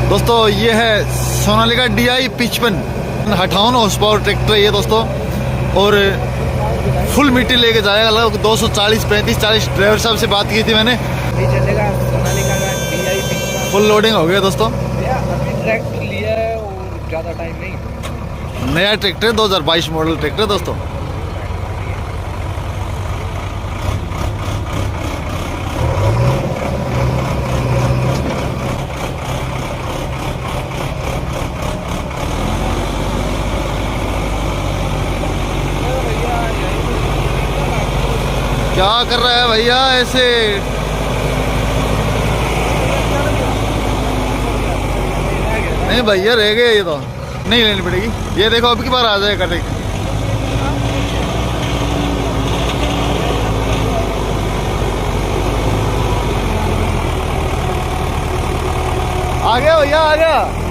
दोस्तों ये है Sonalika DI 55 58 horse power tractor है ये दोस्तों, और फुल मिट्टी लेके जाएगा लगभग 240 35 40। ड्राइवर साहब से बात की थी मैंने, ये चलेगा सोनालिका का DI 55। फुल लोडिंग हो गया दोस्तों। अभी ट्रैक्टर लिया है और ज़्यादा टाइम नहीं, नया ट्रैक्टर 2022 मॉडल ट्रैक्टर दोस्तों। क्या कर रहा है भैया ऐसे? नहीं भैया रह गए, ये तो नहीं लेनी पड़ेगी। ये देखो अब की बार आ जाएगा कटे। आ गया भैया, आ गया।